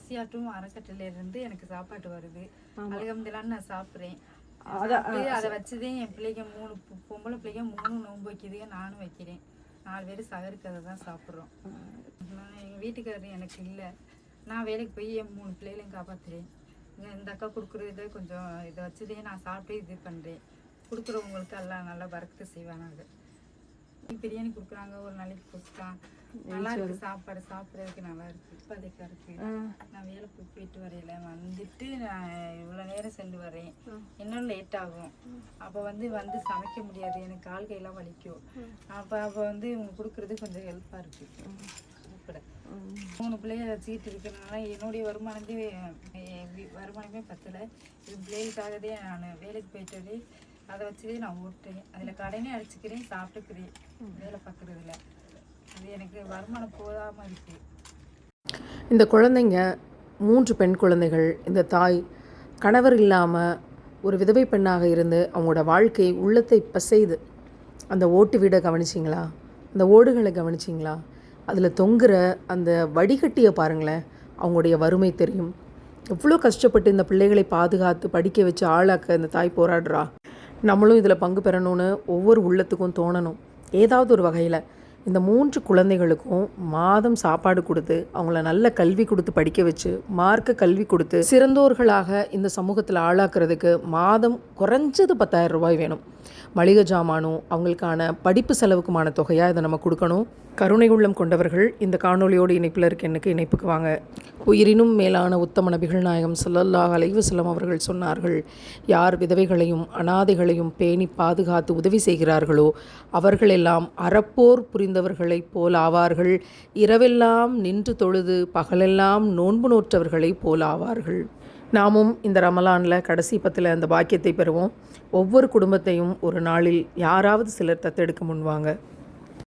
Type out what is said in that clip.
பசியாட்டும் அறக்கட்டளையிலேருந்து எனக்கு சாப்பாட்டு வருது. அல்ஹம்துலில்லாஹ்னு நான் சாப்பிட்றேன். அதை வச்சுதான் என் பிள்ளைங்க 3 பொம்பளை பிள்ளைங்க 3 நோன்பு வைக்குதுங்க, நானும் வைக்கிறேன். 4 பேர் சகருக்கு அதை தான் சாப்பிட்றோம். நான் எங்கள் வீட்டுக்காரர் எனக்கு இல்லை, நான் வேலைக்கு போய் என் 3 பிள்ளைகளையும் காப்பாற்றுறேன். இந்த அக்கா கொடுக்குறத கொஞ்சம் இதை வச்சுதே நான் சாப்பிட்டு இது பண்ணுறேன். கொடுக்குறவங்களுக்கு எல்லாம் நல்லா பறக்கத்தை செய்வானாங்க. பிரியாணி கொடுக்குறாங்க, ஒரு நாளைக்கு குஸ்கா நல்லா இருக்கு. சாப்பாடு சாப்பிட்றதுக்கு நல்லா இருக்கு, இப்போதைக்கா இருக்கு. நான் வேலை போயிட்டு வரையில வந்துட்டு நான் இவ்வளோ நேரம் சென்று வரேன், இன்னும் லேட் ஆகும். அப்போ வந்து சமைக்க முடியாது, எனக்கு கால் கையெல்லாம் வலிக்கும். அப்போ இவங்க கொடுக்குறது கொஞ்சம் ஹெல்ப்பாக இருக்கு. சாப்பிட 3 பிள்ளைய வச்சுக்கிட்டு இருக்கிறதுனால என்னுடைய வருமானமே பத்தலை. இது பிள்ளைகளுக்காகவே நான் வேலைக்கு போயிட்டு அதை வச்சுதே நான் ஓட்டுறேன். அதில் கடனே அடிச்சுக்கிறேன், சாப்பிட்டுக்கிறேன், வேலை பார்க்குறதில்ல. அது எனக்கு வருமானம் போதாமல் இருக்கு. இந்த குழந்தைங்க 3 பெண் குழந்தைகள். இந்த தாய் கணவர் இல்லாமல் ஒரு விதவை பெண்ணாக இருந்து அவங்களோட வாழ்க்கை உள்ளத்தை பசையுது. அந்த ஓட்டு வீடை கவனிச்சிங்களா? அந்த ஓடுகளை கவனிச்சிங்களா? அதில் தொங்குற அந்த வடிகட்டியை பாருங்களேன். அவங்களுடைய வறுமை தெரியும். எவ்வளோ கஷ்டப்பட்டு இந்த பிள்ளைகளை பாதுகாத்து படிக்க வச்சு ஆளாக்க இந்த தாய் போராடுறா. நம்மளும் இதில் பங்கு பெறணும்னு ஒவ்வொரு உள்ளத்துக்கும் தோணணும். ஏதாவது ஒரு வகையில் இந்த 3 குழந்தைகளுக்கும் மாதம் சாப்பாடு கொடுத்து அவங்கள நல்ல கல்வி கொடுத்து படிக்க வச்சு மார்க்க கல்வி கொடுத்து சிறந்தோர்களாக இந்த சமூகத்தில் ஆளாக்குறதுக்கு மாதம் குறைஞ்சது 10,000 ரூபாய் வேணும். மளிகை ஜாமானும் அவங்களுக்கான படிப்பு செலவுக்குமான தொகையாக இதை நம்ம கொடுக்கணும். கருணை உள்ளம் கொண்டவர்கள் இந்த காணொலியோடு இணைப்பில் இருக்க எனக்கு இணைப்புக்கு வாங்க. உயிரினும் மேலான உத்தம நபிகள் நாயகம் ஸல்லல்லாஹு அலைஹி வஸல்லம் அவர்கள் சொன்னார்கள், யார் விதவைகளையும் அனாதைகளையும் பேணி பாதுகாத்து உதவி செய்கிறார்களோ அவர்களெல்லாம் அறப்போர் புரிந்தவர்களைப் போல் ஆவார்கள். இரவெல்லாம் நின்று தொழுது பகலெல்லாம் நோன்பு நோற்றவர்களைப் போல் ஆவார்கள். நாமும் இந்த ரமலானில் கடைசி 10 அந்த பாக்கியத்தை பெறுவோம். ஒவ்வொரு குடும்பத்தையும் ஒரு நாளில் யாராவது சிலர் தத்தெடுக்க முன்வாங்க.